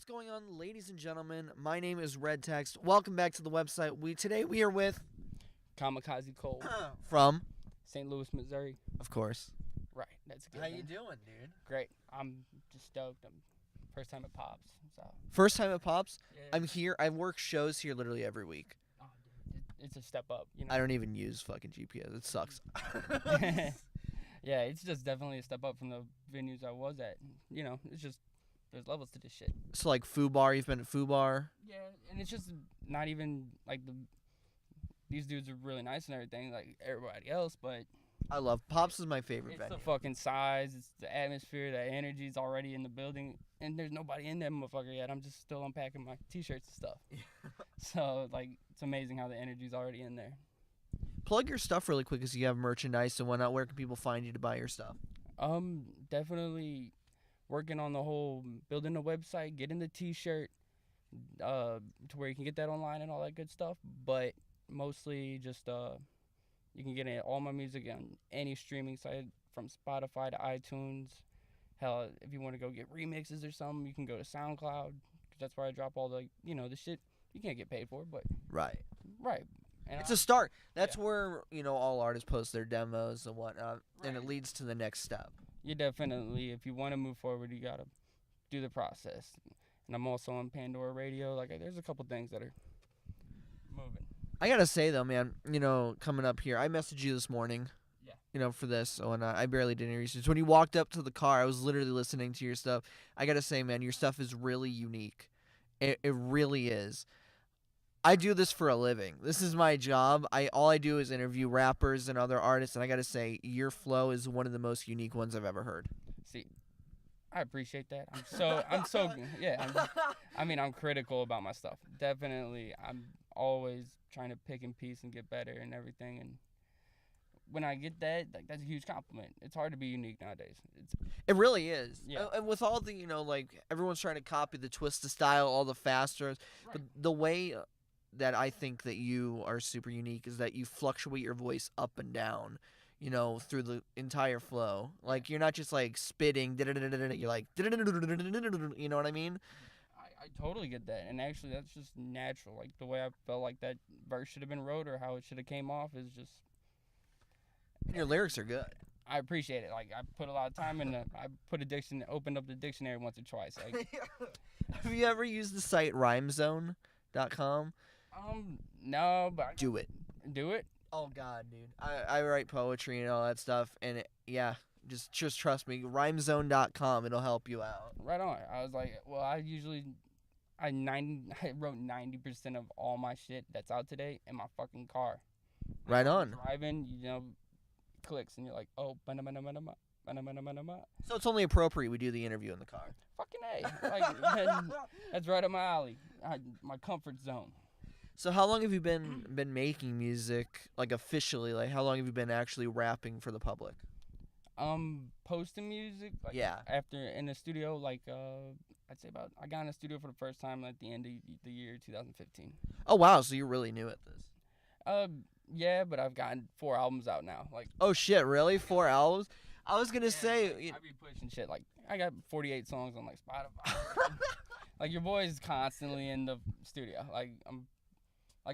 What's going on, ladies and gentlemen? My name is Red Text. Welcome back to the website. Today we are with Kamikaze Cole from, St. Louis, Missouri. of course. Right, that's good. How you doing, dude? Great. I'm just stoked. First time at Pops. So First time at Pops. yeah. I'm here. I work shows here literally every week. Oh, dude, it's a step up. I don't even use fucking GPS. It sucks. Yeah, it's just definitely a step up from the venues I was at. It's just there's levels to this shit. So like Foo Bar, you've been at Foo Bar? Yeah, and it's just not even like these dudes are really nice and everything, like everybody else, but I love Pops is my favorite it's venue. the fucking size, it's the atmosphere, the energy's already in the building, and there's nobody in that motherfucker yet. I'm just still unpacking my t-shirts and stuff. So like it's amazing how the energy's already in there. Plug your stuff really quick because you have merchandise and whatnot. Where can people find you to buy your stuff? Definitely working on the whole building a website, getting the t-shirt, to where you can get that online and all that good stuff. But mostly just you can get all my music on any streaming site from Spotify to iTunes. Hell, if you want to go get remixes or something, you can go to SoundCloud, 'cause that's where I drop all the the shit you can't get paid for. But Right. And It's a start. That's where, all artists post their demos and whatnot, and it leads to the next step. You definitely, if you want to move forward, you gotta do the process. And I'm also on Pandora Radio. Like, there's a couple things that are moving. I gotta say though, man, coming up here, I messaged you this morning. Yeah. For this, and I barely did any research. When you walked up to the car, I was literally listening to your stuff. I gotta say, man, your stuff is really unique. It really is. I do this for a living. This is my job. All I do is interview rappers and other artists, and I gotta say, your flow is one of the most unique ones I've ever heard. See, I appreciate that. I'm critical about my stuff. Definitely, I'm always trying to pick and piece and get better and everything. And when I get that, that's a huge compliment. It's hard to be unique nowadays. It really is. Yeah. And with all the, everyone's trying to copy the twist of style, all the faster, Right. but the way that I think that you are super unique is that you fluctuate your voice up and down, through the entire flow. Like, you're not just like spitting, you're like, you know what I mean? I totally get that, and actually that's just natural. Like the way I felt like that verse should have been wrote or how it should have came off is just. Your lyrics are good. I appreciate it. Like, I put a lot of time in. I opened up the dictionary once or twice. Like, Have you ever used the site rhymezone.com? No, but Do it. Do it. Oh God, dude. I write poetry and all that stuff, and just trust me. Rhymezone.com. It'll help you out. Right on. I was like, well, I wrote 90% of all my shit that's out today in my fucking car. Right on. Driving, clicks, and you're like, oh, ba-na-ba-na-ba-na-ba, ba-na-ba-na-ba-na-ba. So it's only appropriate we do the interview in the car. Fucking A. Like, that's right up my alley. My comfort zone. So how long have you been making music, like officially? Like, how long have you been actually rapping for the public? Posting music. Like, Yeah. After in the studio, like I'd say I got in the studio for the first time at the end of the year 2015. Oh wow, so you're really new at this. Yeah, but I've gotten 4 albums out now. Like. Oh shit, really? 4 albums? I was gonna say. I be pushing shit. Like, I got 48 songs on like Spotify. Like, your boy's constantly in the studio. Like,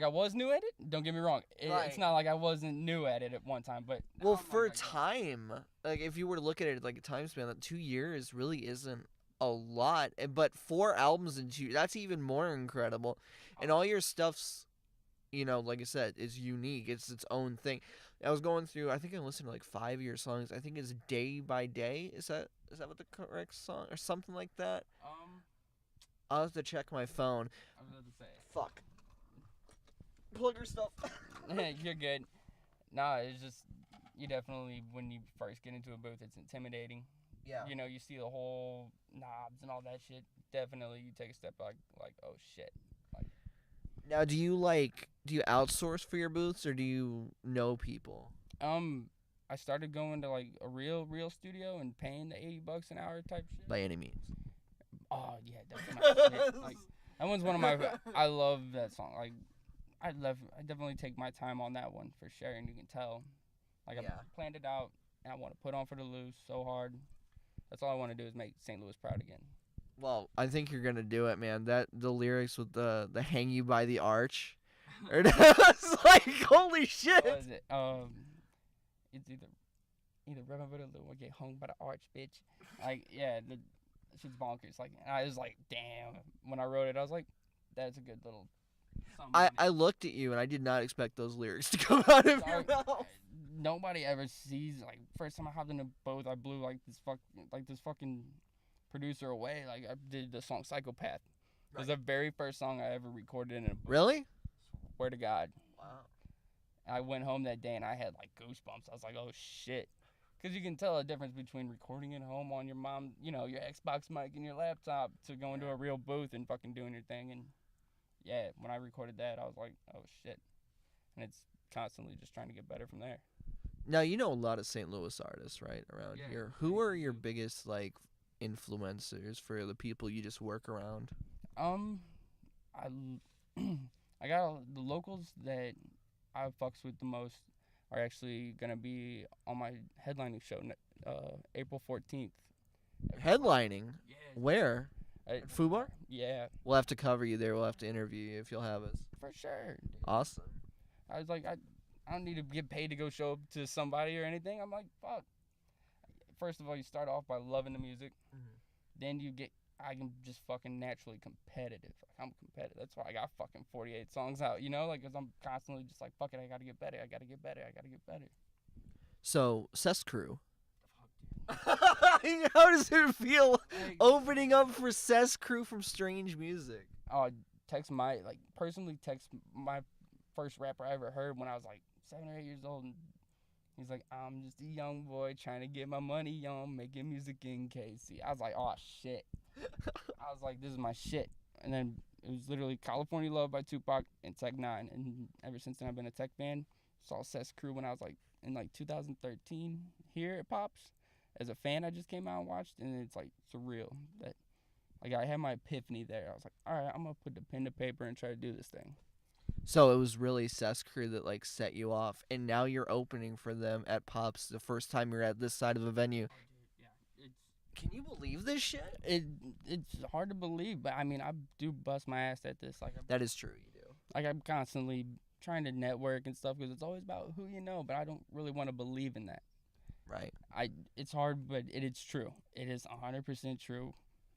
I was new at it. Don't get me wrong. Right. It's not like I wasn't new at it at one time, but Well, for time, like if you were to look at it like a time span, that 2 years really isn't a lot. But 4 albums in 2, that's even more incredible. And all your stuff's, like I said, is unique. It's its own thing. I was going through. I think I listened to like 5 of your songs. I think it's Day by Day. Is that what the correct song or something like that? I'll have to check my phone. I was about to say. Fuck. Plug your stuff. You're good. Nah, it's just you definitely when you first get into a booth, it's intimidating. Yeah. You see the whole knobs and all that shit. Definitely, you take a step back, like, oh shit. Like. Now, do you outsource for your booths or do you know people? I started going to like a real studio and paying the $80 an hour type shit. By any means. Oh yeah, that's my shit. Like, that one's one of my. I love that song. Like, I definitely take my time on that one for sure, and you can tell. Like, I planned it out, and I want to put on for the loose so hard. That's all I want to do is make St. Louis proud again. Well, I think you're gonna do it, man. That the lyrics with the hang you by the arch, or it's like holy shit. What is it? It's either run over the little or get hung by the arch, bitch. Like, yeah, the shit's bonkers. Like, I was like, damn. When I wrote it, I was like, that's a good little. I looked at you and I did not expect those lyrics to come out of your mouth. Nobody ever sees, like, first time I hopped in a boat, I blew like this fucking producer away. Like, I did the song Psychopath. It was the very first song I ever recorded in a boat. Really? Swear to God. Wow. I went home that day and I had like goosebumps. I was like, oh shit. Because you can tell a difference between recording at home on your mom, you know, your Xbox mic and your laptop to going to a real booth and fucking doing your thing. And yeah, when I recorded that, I was like, oh shit. And it's constantly just trying to get better from there. Now, you know a lot of St. Louis artists, right, around Yeah. here. Who are your biggest, like, influencers for the people you just work around? I, I got the locals that I fucks with the most are actually gonna be on my headlining show, April 14th. Headlining? Yeah. Where? At Fubar? Yeah, We'll have to cover you there. We'll have to interview you if you'll have us. for sure. Awesome. I was like, I don't need to get paid to go show up to somebody or anything. I'm like, fuck. First of all, you start off by loving the music. Then I can just fucking naturally competitive. Like, I'm competitive. That's why I got fucking 48 songs out, you know? Like, because I'm constantly just like, fuck it, I gotta get better. I gotta get better. I gotta get better. So, Cess Crew. How does it feel opening up for Cess Crew from Strange Music? Oh, personally text my first rapper I ever heard when I was like 7 or 8 years old. And he's like, I'm just a young boy trying to get my money on, making music in KC. I was like, oh shit. I was like, this is my shit. And then it was literally California Love by Tupac and Tech 9. And ever since then, I've been a Tech fan. Saw Cess Crew when I was like in like 2013 here at Pops. As a fan, I just came out and watched, and it's like surreal that, like, I had my epiphany there. I was like, all right, I'm gonna put the pen to paper and try to do this thing. So it was really Cess Crew that like set you off, and now you're opening for them at Pops the first time you're at this side of a venue. Yeah, Can you believe this shit? it's hard to believe, but I mean, I do bust my ass at this. That is true, you do. Like, I'm constantly trying to network and stuff because it's always about who you know, but I don't really want to believe in that. Right. It's hard, but it's true. It is 100% true.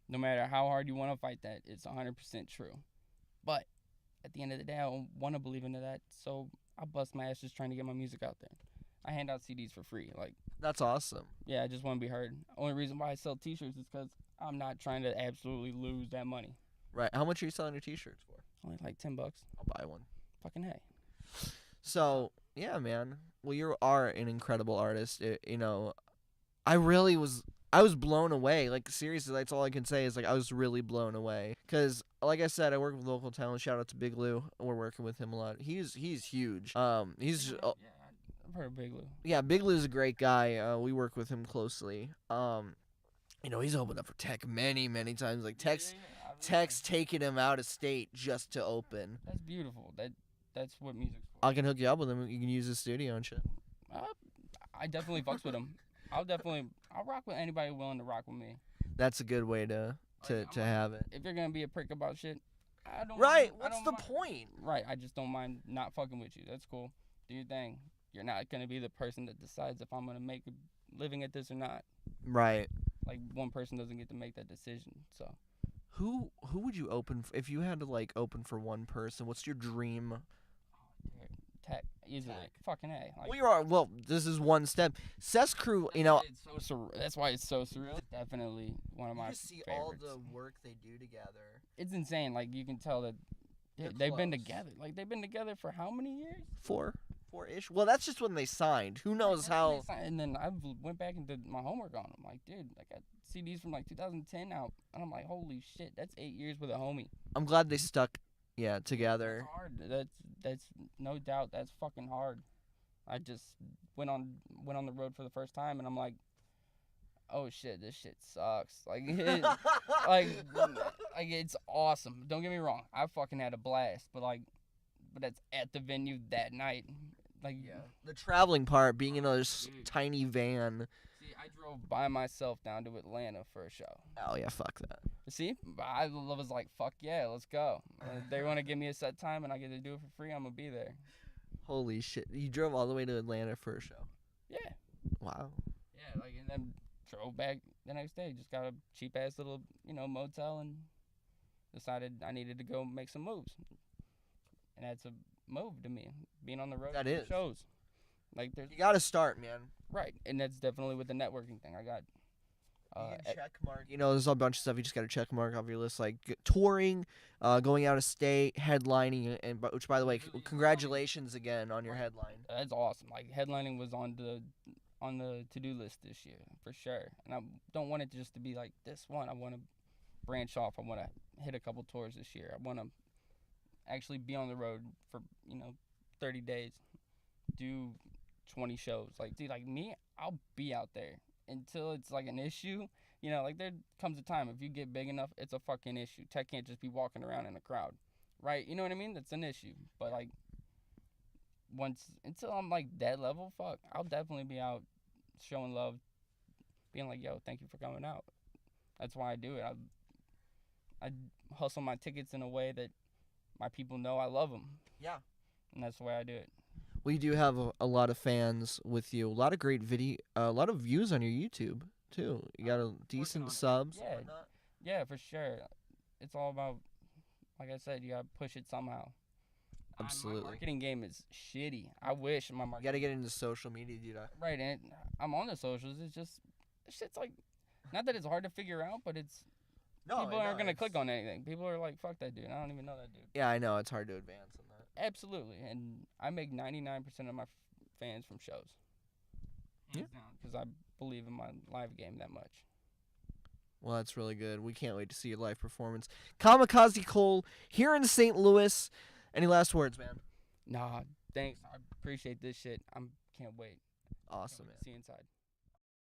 No matter how hard you want to fight that, it's 100% true. But at the end of the day, I don't want to believe into that, so I bust my ass just trying to get my music out there. I hand out CDs for free. Like, That's awesome. yeah, I just want to be heard. Only reason why I sell T-shirts is because I'm not trying to absolutely lose that money. Right. How much are you selling your T-shirts for? Only like $10. I'll buy one. Fucking hey. So yeah, man. Well, you are an incredible artist. You know, I was blown away. Like, seriously, that's all I can say is, like, I was really blown away. Because, like I said, I work with local talent. Shout out to Big Lou. We're working with him a lot. He's huge. He's Yeah, I've heard of Big Lou. yeah, Big Lou's a great guy. We work with him closely. You know, he's opened up for Tech many times. Like, Tech's taking him out of state just to open. That's beautiful. That's what music's for. I can hook you up with him. You can use his studio and shit. I definitely fucks with him. I'll rock with anybody willing to rock with me. That's a good way to have it. If you're gonna be a prick about shit, I don't. Right. I What's don't the mind. point? Right. I just don't mind not fucking with you. That's cool. Do your thing. You're not gonna be the person that decides if I'm gonna make a living at this or not. Right. Like, one person doesn't get to make that decision. So. Who would you open if you had to, like, open for one person? What's your dream? Tech, easily. Tech. Fucking A. Like, Well, this is one step. Cess Crew, you know. it's so that's why it's so surreal. Definitely one of my You just see favorites. all the work they do together. It's insane. Like, you can tell that They're they've been close. together. Like, they've been together for how many years? Four-ish. Well, that's just when they signed. Who knows how? And then I went back and did my homework on them. Like, dude, I got CDs from like 2010 out, and I'm like, holy shit, that's 8 years with a homie. I'm glad they stuck, together. That's hard. That's no doubt. That's fucking hard. I just went on the road for the first time, and I'm like, oh shit, this shit sucks. Like, like it's awesome. Don't get me wrong. I fucking had a blast, but that's at the venue that night. Like, The traveling part, being in a tiny van. See, I drove by myself down to Atlanta for a show. Oh yeah, fuck that. See, I was like, fuck yeah, let's go. They want to give me a set time and I get to do it for free, I'm gonna be there. Holy shit! You drove all the way to Atlanta for a show. Yeah. Wow. Yeah, like, and then drove back the next day. Just got a cheap ass little, motel and decided I needed to go make some moves. And that's a move to me, being on the road. That for is. shows. Like, there's You gotta start, man. right, and that's definitely with the networking thing. I got. You can check mark. There's a bunch of stuff you just got to check mark off your list, like touring, going out of state, headlining, and which, by the way, congratulations again on your headline. That's awesome. Like, headlining was on the to-do list this year for sure, and I don't want it just to be like this one. I want to branch off. I want to hit a couple tours this year. I want to actually be on the road for 30 days, do 20 shows. Like, dude, like me, I'll be out there until it's like an issue. Like, there comes a time, if you get big enough, it's a fucking issue. Tech can't just be walking around in a crowd, right? You know what I mean? That's an issue. But like, until I'm like that level, fuck, I'll definitely be out showing love, being like, yo, thank you for coming out. That's why I do it. I hustle my tickets in a way that my people know I love them. Yeah. And that's the way I do it. Well, you do have a lot of fans with you. A lot of great a lot of views on your YouTube too. You got a decent subs. Yeah, yeah, for sure. It's all about, like I said, you gotta push it somehow. Absolutely. My marketing game is shitty. I wish my marketing. You gotta get into social media, dude. Right, and I'm on the socials. It's just, shit's like, not that it's hard to figure out, but it's. People aren't gonna click on anything. People are like, fuck that dude. I don't even know that dude. Yeah, I know. It's hard to advance on that. Absolutely, and I make 99% of my fans from shows. Yeah. Because I believe in my live game that much. Well, that's really good. We can't wait to see your live performance. Kamikaze Cole here in St. Louis. Any last words, man? Nah, thanks. I appreciate this shit. Can't wait. Awesome, Can't wait man. to see inside.